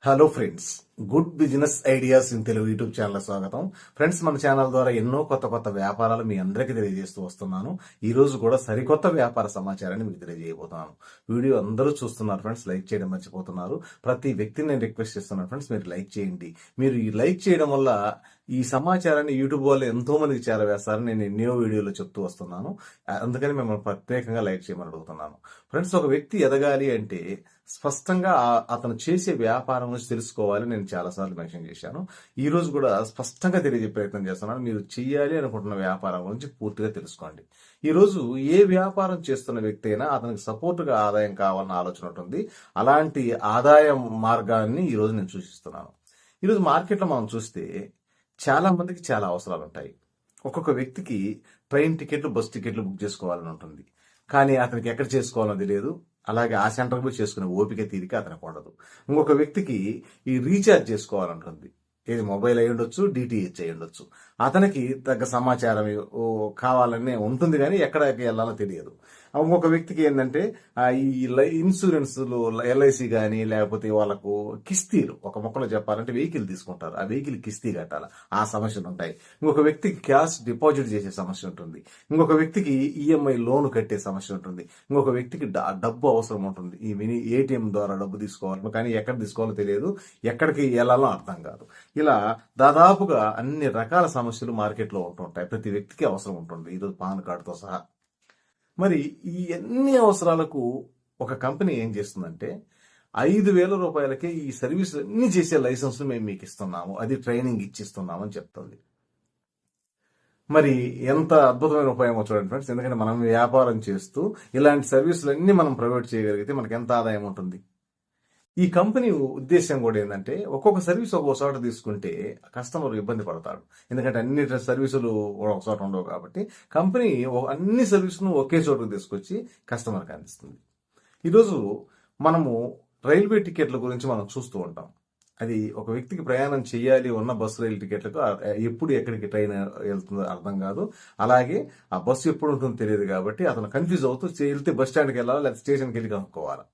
Hello friends, good business ideas in Telugu YouTube channel స్వాగతం. Friends, మన channel ద్వారా ఎన్నో కొత్త వ్యాపారాలు మీ అందరికీ తెలియజేస్తూ వస్తున్నాను. ఈ రోజు కూడా సరికొత్త వ్యాపార సమాచారాన్ని మీకు తెలియజేయబోతున్నాను. వీడియో అందరూ చూస్తున్నారు ఫ్రెండ్స్, లైక్ చేయడం మర్చిపోతున్నారు. ప్రతి వ్యక్తిని నేను రిక్వెస్ట్ చేస్తున్నాను ఫ్రెండ్స్, మీరు లైక్ చేయండి. మీరు ఈ లైక్ చేయడం వల్ల ఈ సమాచారాన్ని యూట్యూబ్ వాళ్ళు ఎంతో మందికి చేరవేస్తారని నేను ఎన్నో వీడియోలో చెప్తూ వస్తున్నాను. అందుకని మిమ్మల్ని ప్రత్యేకంగా లైక్ చేయమని అడుగుతున్నాను. ఫ్రెండ్స్, ఒక వ్యక్తి ఎదగాలి అంటే స్పష్టంగా అతను చేసే వ్యాపారం గురించి తెలుసుకోవాలి. నేను చాలాసార్లు మెన్షన్ చేశాను. ఈ రోజు కూడా స్పష్టంగా తెలియజే ప్రయత్నం చేస్తున్నాను. మీరు చేయాలి అనుకుంటున్న వ్యాపారం గురించి పూర్తిగా తెలుసుకోండి. ఈ రోజు ఏ వ్యాపారం చేస్తున్న వ్యక్తి అయినా అతనికి సపోర్టుగా ఆదాయం కావాలన్న ఆలోచన ఉంటుంది. అలాంటి ఆదాయ మార్గాన్ని ఈ రోజు నేను సూచిస్తున్నాను. ఈరోజు మార్కెట్లో మనం చూస్తే చాలా మందికి చాలా అవసరాలు ఉంటాయి. ఒక్కొక్క వ్యక్తికి ట్రైన్ టికెట్లు, బస్ టికెట్లు బుక్ చేసుకోవాలని ఉంటుంది. కానీ అతనికి ఎక్కడ చేసుకోవాలో తెలియదు. అలాగే ఆ సెంటర్కి పోయి చేసుకునే ఓపిక తీరిక అతనికి ఉండదు. ఇంకొక వ్యక్తికి ఈ రీఛార్జ్ చేసుకోవాలంటుంది. ఏది మొబైల్ అయి ఉండొచ్చు, డిటిహెచ్ అయి ఉండొచ్చు. అతనికి తగ్గ సమాచారం కావాలనే ఉంటుంది, కానీ ఎక్కడికి వెళ్ళాలో తెలియదు. ఇంకొక వ్యక్తికి ఏంటంటే ఈ ఇన్సూరెన్స్లు, ఎల్ఐసి కానీ లేకపోతే వాళ్ళకు కిస్తీలు, ఒక మొక్కలో చెప్పాలంటే వెహికల్ తీసుకుంటారు, ఆ వెహికల్ కిస్తీ కట్టాలి, ఆ సమస్యలు ఉంటాయి. ఇంకొక వ్యక్తికి క్యాష్ డిపాజిట్ చేసే సమస్య ఉంటుంది. ఇంకొక వ్యక్తికి ఈఎంఐ లోన్ కట్టే సమస్య ఉంటుంది. ఇంకొక వ్యక్తికి డబ్బు అవసరం ఉంటుంది. ఈ మినీ ఏటీఎం ద్వారా డబ్బు తీసుకోవాలి, కానీ ఎక్కడ తీసుకోవాలో తెలియదు, ఎక్కడికి వెళ్ళాలో అర్థం కాదు. ఇలా దాదాపుగా అన్ని రకాల సమస్యలు మార్కెట్లో ఉంటుంటాయి. ప్రతి వ్యక్తికి అవసరం ఉంటుంది, ఈరోజు పాన్ కార్డుతో సహా. మరి ఈ అన్ని అవసరాలకు ఒక కంపెనీ ఏం చేస్తుందంటే 5,000 రూపాయలకే ఈ సర్వీస్ అన్ని చేసే లైసెన్స్ మేము మీకు ఇస్తున్నాము, అది ట్రైనింగ్ ఇచ్చిస్తున్నాము అని చెప్తుంది. మరి ఎంత అద్భుతమైన ఉపాయమో చూడండి ఫ్రెండ్స్. ఎందుకంటే మనం వ్యాపారం చేస్తూ ఇలాంటి సర్వీసులు అన్ని మనం ప్రొవైడ్ చేయగలిగితే మనకి ఎంత ఆదాయం ఉంటుంది. ఈ కంపెనీ ఉద్దేశం కూడా ఏంటంటే ఒక్కొక్క సర్వీస్ ఒక్కొక్క చోట తీసుకుంటే కస్టమర్ ఇబ్బంది పడతాడు. ఎందుకంటే అన్ని సర్వీసులు ఒక చోట ఉండవు కాబట్టి కంపెనీ అన్ని సర్వీసులను ఒకే చోటకు తీసుకొచ్చి కస్టమర్కి అందిస్తుంది. ఈరోజు మనము రైల్వే టికెట్ల గురించి మనం చూస్తూ ఉంటాం. అది ఒక వ్యక్తికి ప్రయాణం చేయాలి ఉన్న బస్సు, రైలు టికెట్లకు ఎప్పుడు ఎక్కడికి ట్రైన్ వెళ్తుందో అర్థం కాదు. అలాగే ఆ బస్సు ఎప్పుడు ఉంటుందో తెలియదు కాబట్టి అతను కన్ఫ్యూజ్ అవుతూ వెళ్తే బస్ స్టాండ్కి వెళ్ళాలా లేదా స్టేషన్కి వెళ్ళి కనుక్కోవాలి.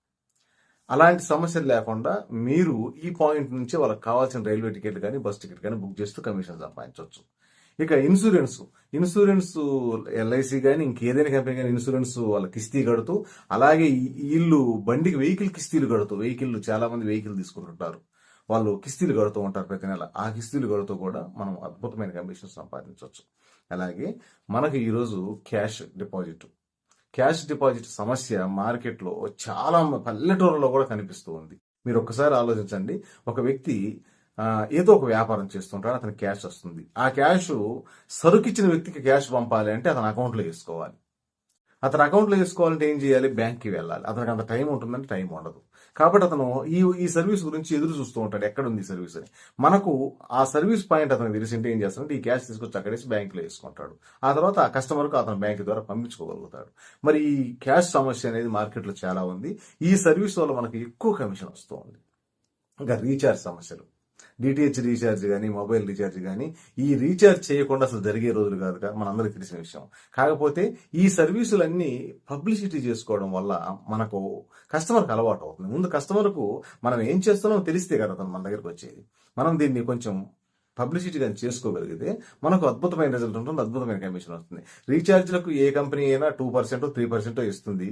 అలాంటి సమస్యలు లేకుండా మీరు ఈ పాయింట్ నుంచి వాళ్ళకి కావాల్సిన రైల్వే టికెట్ కానీ బస్ టికెట్ కానీ బుక్ చేస్తూ కమిషన్ సంపాదించవచ్చు. ఇక ఇన్సూరెన్స్ ఎల్ఐసి కానీ ఇంకేదైనా కంపెనీ కానీ ఇన్సూరెన్స్ వాళ్ళ కిస్తీ కడుతూ, అలాగే వీళ్ళు బండికి వెహికల్ కిస్తీలు కడుతూ, చాలా మంది వెహికల్ తీసుకుంటుంటారు, వాళ్ళు కిస్తీలు కడుతూ ఉంటారు ప్రతి నెల. ఆ కిస్తీలు కడుతూ కూడా మనం అద్భుతమైన కమిషన్ సంపాదించవచ్చు. అలాగే మనకు ఈరోజు క్యాష్ డిపాజిట్ సమస్య మార్కెట్లో చాలా పల్లెటూరులో కూడా కనిపిస్తూ ఉంది. మీరు ఒక్కసారి ఆలోచించండి. ఒక వ్యక్తి ఏదో ఒక వ్యాపారం చేస్తుంటాడు, అతనికి క్యాష్ వస్తుంది. ఆ క్యాష్ సరుకిచ్చిన వ్యక్తికి క్యాష్ పంపాలి అంటే అతని అకౌంట్లో వేసుకోవాలి. అతని అకౌంట్లో వేసుకోవాలంటే ఏం చేయాలి? బ్యాంక్కి వెళ్ళాలి. అతనికి అంత టైం ఉంటుందంటే టైం ఉండదు. కాబట్టి అతను ఈ సర్వీస్ గురించి ఎదురు చూస్తూ ఉంటాడు, ఎక్కడ ఉంది ఈ సర్వీస్ అని. మనకు ఆ సర్వీస్ పాయింట్ అతనికి తెలిసింటే ఏం చేస్తాడంటే ఈ క్యాష్ తీసుకొచ్చి అక్కడేసి బ్యాంకులో వేసుకుంటాడు. ఆ తర్వాత ఆ కస్టమర్కు అతను బ్యాంక్ ద్వారా పంపించుకోగలుగుతాడు. మరి ఈ క్యాష్ సమస్య అనేది మార్కెట్లో చాలా ఉంది. ఈ సర్వీస్ వల్ల మనకు ఎక్కువ కమిషన్ వస్తూ ఉంది. ఇంకా రీఛార్జ్ సమస్యలు, డిటిహెచ్ రీఛార్జ్ కానీ మొబైల్ రీఛార్జ్ కానీ ఈ రీఛార్జ్ చేయకుండా అసలు జరిగే రోజులు కాదు మనందరికీ తెలిసిన విషయం. కాకపోతే ఈ సర్వీసులన్నీ పబ్లిసిటీ చేసుకోవడం వల్ల మనకు కస్టమర్కి అలవాటు అవుతుంది. ముందు కస్టమర్కు మనం ఏం చేస్తున్నామో తెలిస్తే కదా అతను మన దగ్గరకు వచ్చేది. మనం దీన్ని కొంచెం పబ్లిసిటీ కానీ చేసుకోగలిగితే మనకు అద్భుతమైన రిజల్ట్ ఉంటుంది, అద్భుతమైన కమిషన్ వస్తుంది. రీఛార్జ్లకు ఏ కంపెనీ అయినా 2% 3% ఇస్తుంది.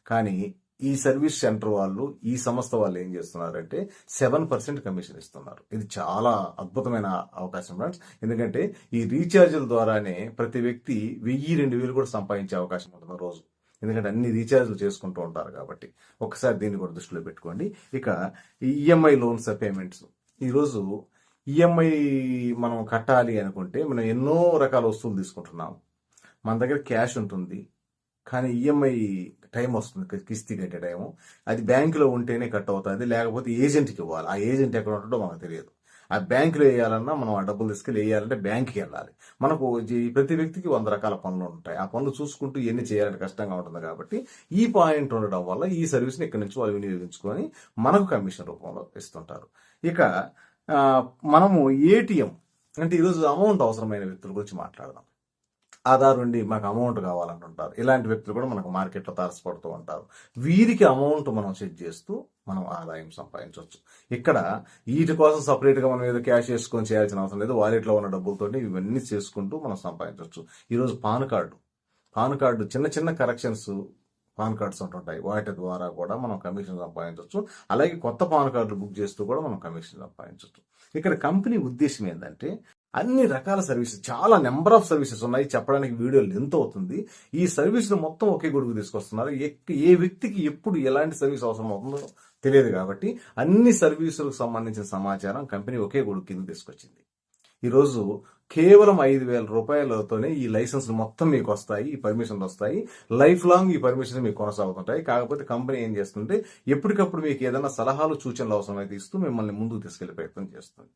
కానీ ఈ సర్వీస్ సెంటర్ వాళ్ళు, ఈ సంస్థ వాళ్ళు ఏం చేస్తున్నారంటే 7% కమిషన్ ఇస్తున్నారు. ఇది చాలా అద్భుతమైన అవకాశం ఫ్రెండ్స్. ఎందుకంటే ఈ రీఛార్జ్ల ద్వారానే ప్రతి వ్యక్తి 1,000-2,000 కూడా సంపాదించే అవకాశం ఉంటుంది రోజు. ఎందుకంటే అన్ని రీఛార్జ్లు చేసుకుంటూ ఉంటారు కాబట్టి ఒకసారి దీన్ని కూడా దృష్టిలో పెట్టుకోండి. ఇక ఈఎంఐ లోన్స్ పేమెంట్స్, ఈరోజు ఈఎంఐ మనం కట్టాలి అనుకుంటే మనం ఎన్నో రకాల వస్తువులు తీసుకుంటున్నాం. మన దగ్గర క్యాష్ ఉంటుంది, కానీ ఈఎంఐ టైం వస్తుంది, కిస్తీ కట్టే టైము. అది బ్యాంకులో ఉంటేనే కట్ అవుతుంది, లేకపోతే ఏజెంట్కి ఇవ్వాలి. ఆ ఏజెంట్ ఎక్కడ ఉంటాడో మనకు తెలియదు. ఆ బ్యాంకులో వేయాలన్నా మనం ఆ డబ్బులు తీసుకెళ్ళి వేయాలంటే బ్యాంక్కి వెళ్ళాలి. మనకు ప్రతి వ్యక్తికి 100 రకాల పనులు ఉంటాయి. ఆ పనులు చూసుకుంటూ ఎన్ని చేయాలంటే కష్టంగా ఉంటుంది. కాబట్టి ఈ పాయింట్ ఉండడం వల్ల ఈ సర్వీస్ని ఇక్కడి నుంచి వాళ్ళు వినియోగించుకొని మనకు కమిషన్ రూపంలో ఇస్తుంటారు. ఇక మనము ఏటీఎం అంటే ఈరోజు అమౌంట్ అవసరమైన వ్యక్తుల గురించి మాట్లాడదాం. ఆధార్ ఉండి మాకు అమౌంట్ కావాలంటుంటారు. ఇలాంటి వ్యక్తులు కూడా మనకు మార్కెట్లో తారసపడుతూ ఉంటారు. వీరికి అమౌంట్ మనం సెట్ చేస్తూ మనం ఆదాయం సంపాదించవచ్చు. ఇక్కడ వీటి కోసం సపరేట్ గా మనం ఏదో క్యాష్ చేసుకొని చేయాల్సిన అవసరం లేదు. వాలెట్లో ఉన్న డబ్బులతో ఇవన్నీ చేసుకుంటూ మనం సంపాదించవచ్చు. ఈరోజు పాన్ కార్డు చిన్న చిన్న కరెక్షన్స్ పాన్ కార్డ్స్ ఉంటుంటాయి. వాటి ద్వారా కూడా మనం కమిషన్ సంపాదించవచ్చు. అలాగే కొత్త పాన్ కార్డులు బుక్ చేస్తూ కూడా మనం కమిషన్ సంపాదించవచ్చు. ఇక్కడ కంపెనీ ఉద్దేశం ఏంటంటే అన్ని రకాల సర్వీసెస్, చాలా నెంబర్ ఆఫ్ సర్వీసెస్ ఉన్నాయి. చెప్పడానికి వీడియో లెంత్ అవుతుంది. ఈ సర్వీసులు మొత్తం ఒకే గొడుగు తీసుకొస్తున్నారు. ఏ వ్యక్తికి ఎప్పుడు ఎలాంటి సర్వీస్ అవసరం అవుతుందో తెలియదు కాబట్టి అన్ని సర్వీసులకు సంబంధించిన సమాచారం కంపెనీ ఒకే గొడుగు కింద తీసుకొచ్చింది. ఈరోజు కేవలం 5,000 రూపాయలతోనే ఈ లైసెన్స్ మొత్తం మీకు వస్తాయి, ఈ పర్మిషన్లు వస్తాయి. లైఫ్ లాంగ్ ఈ పర్మిషన్ మీకు కొనసాగుతుంటాయి. కాకపోతే కంపెనీ ఏం చేస్తుంటే ఎప్పటికప్పుడు మీకు ఏదైనా సలహాలు సూచనలు అవసరమైతే ఇస్తూ మిమ్మల్ని ముందుకు తీసుకెళ్లే ప్రయత్నం చేస్తుంది.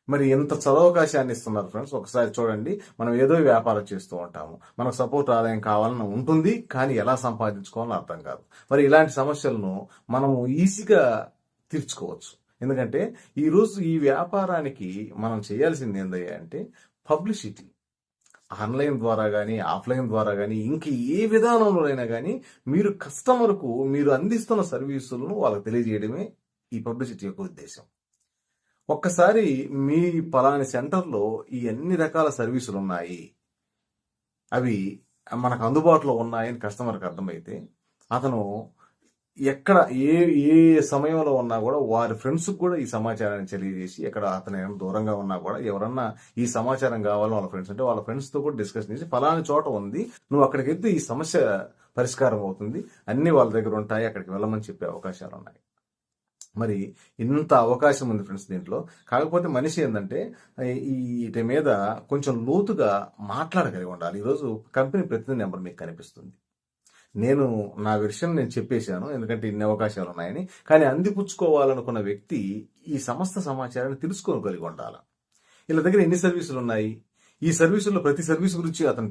మరి ఎంత సదవకాశాన్ని ఇస్తున్నారు ఫ్రెండ్స్. ఒకసారి చూడండి, మనం ఏదో వ్యాపారం చేస్తూ ఉంటాము, మనకు సపోర్ట్ ఆదాయం కావాలని ఉంటుంది, కానీ ఎలా సంపాదించుకోవాలని అర్థం కాదు. మరి ఇలాంటి సమస్యలను మనము ఈజీగా తీర్చుకోవచ్చు. ఎందుకంటే ఈరోజు ఈ వ్యాపారానికి మనం చేయాల్సింది ఏందయ్యా అంటే పబ్లిసిటీ. ఆన్లైన్ ద్వారా కానీ ఆఫ్లైన్ ద్వారా కానీ ఇంక ఏ విధానంలోనైనా కానీ మీరు కస్టమర్కు మీరు అందిస్తున్న సర్వీసులను వాళ్ళకి తెలియజేయడమే ఈ పబ్లిసిటీ యొక్క ఉద్దేశం. ఒక్కసారి మీ పలాని సెంటర్లో ఈ అన్ని రకాల సర్వీసులు ఉన్నాయి, అవి మనకు అందుబాటులో ఉన్నాయని కస్టమర్కి అర్థమైతే అతను ఎక్కడ ఏ ఏ సమయంలో ఉన్నా కూడా వారి ఫ్రెండ్స్కి కూడా ఈ సమాచారాన్ని తెలియజేసి, ఎక్కడ అతను ఏమైనా దూరంగా ఉన్నా కూడా ఎవరన్నా ఈ సమాచారం కావాలని వాళ్ళ ఫ్రెండ్స్ అంటే వాళ్ళ ఫ్రెండ్స్తో కూడా డిస్కషన్ చేసి ఫలాని చోట ఉంది, నువ్వు అక్కడికి వెళ్తే ఈ సమస్య పరిష్కారం అవుతుంది, అన్ని వాళ్ళ దగ్గర ఉంటాయి, అక్కడికి వెళ్ళమని చెప్పే అవకాశాలు ఉన్నాయి. మరి ఇంత అవకాశం ఉంది ఫ్రెండ్స్ దీంట్లో. కాకపోతే మనిషి ఏంటంటే వీటి మీద కొంచెం లోతుగా మాట్లాడగలిగి ఉండాలి. ఈరోజు కంపెనీ ప్రతినిధి నెంబర్ మీకు కనిపిస్తుంది. నేను నా విషయం నేను చెప్పేశాను, ఎందుకంటే ఇన్ని అవకాశాలు ఉన్నాయని. కానీ అందిపుచ్చుకోవాలనుకున్న వ్యక్తి ఈ సమస్త సమాచారాన్ని తెలుసుకోగలిగి ఉండాలి. వీళ్ళ దగ్గర ఎన్ని సర్వీసులు ఉన్నాయి, ఈ సర్వీసుల్లో ప్రతి సర్వీస్ గురించి అతను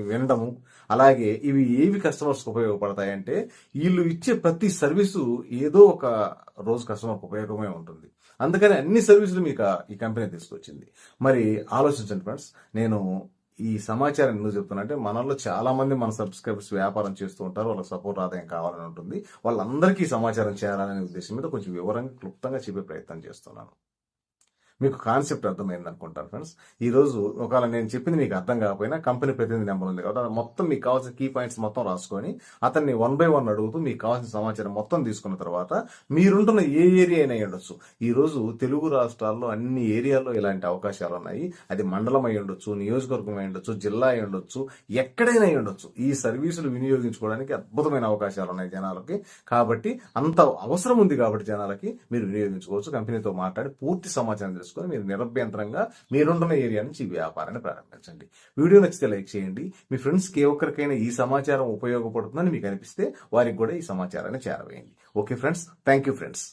వినడము, అలాగే ఇవి ఏవి కస్టమర్స్కి ఉపయోగపడతాయంటే వీళ్ళు ఇచ్చే ప్రతి సర్వీసు ఏదో ఒక రోజు కస్టమర్కి ఉపయోగమే ఉంటుంది. అందుకని అన్ని సర్వీసులు మీకు ఈ కంపెనీ తీసుకొచ్చింది. మరి ఆలోచించండి ఫ్రెండ్స్. నేను ఈ సమాచారం ఎందుకు చెప్తున్నా అంటే మనలో చాలా మంది మన సబ్స్క్రైబర్స్ వ్యాపారం చేస్తూ ఉంటారు, వాళ్ళకి సపోర్ట్ ఆదాయం కావాలని ఉంటుంది. వాళ్ళందరికీ సమాచారం చేయాలనే ఉద్దేశం మీద కొంచెం వివరంగా క్లుప్తంగా చెప్పే ప్రయత్నం చేస్తున్నాను. మీకు కాన్సెప్ట్ అర్థమైంది అనుకుంటాను ఫ్రెండ్స్. ఈ రోజు ఒకవేళ నేను చెప్పింది మీకు అర్థం కాకపోయినా కంపెనీ ప్రతినిధి నెంబర్ ఉంది కదా, మొత్తం మీకు కావాల్సిన కీ పాయింట్స్ మొత్తం రాసుకొని అతన్ని 1 by 1 అడుగుతూ మీకు కావాల్సిన సమాచారం మొత్తం తీసుకున్న తర్వాత మీరుంటున్న ఏ ఏరియా అయినా ఉండొచ్చు. ఈ రోజు తెలుగు రాష్ట్రాల్లో అన్ని ఏరియాల్లో ఇలాంటి అవకాశాలు ఉన్నాయి. అది మండలం అయి ఉండొచ్చు, నియోజకవర్గం అయి ఉండొచ్చు, జిల్లా అయి ఉండొచ్చు, ఎక్కడైనా అయి ఉండొచ్చు. ఈ సర్వీసులు వినియోగించుకోవడానికి అద్భుతమైన అవకాశాలు ఉన్నాయి జనాలకి. కాబట్టి అంత అవసరం ఉంది కాబట్టి జనాలకి మీరు వినియోగించుకోవచ్చు. కంపెనీతో మాట్లాడి పూర్తి సమాచారం తెలుసుకొని మీరు నిరభ్యంతరంగా మీరుంటున్న ఏరియా నుంచి ఈ వ్యాపారాన్ని ప్రారంభించండి. వీడియో నచ్చితే లైక్ చేయండి. మీ ఫ్రెండ్స్కి ఏ ఒక్కరికైనా ఈ సమాచారం ఉపయోగపడుతుందని మీకు అనిపిస్తే వారికి కూడా ఈ సమాచారాన్ని చేరవేయండి. Okay friends, thank you friends.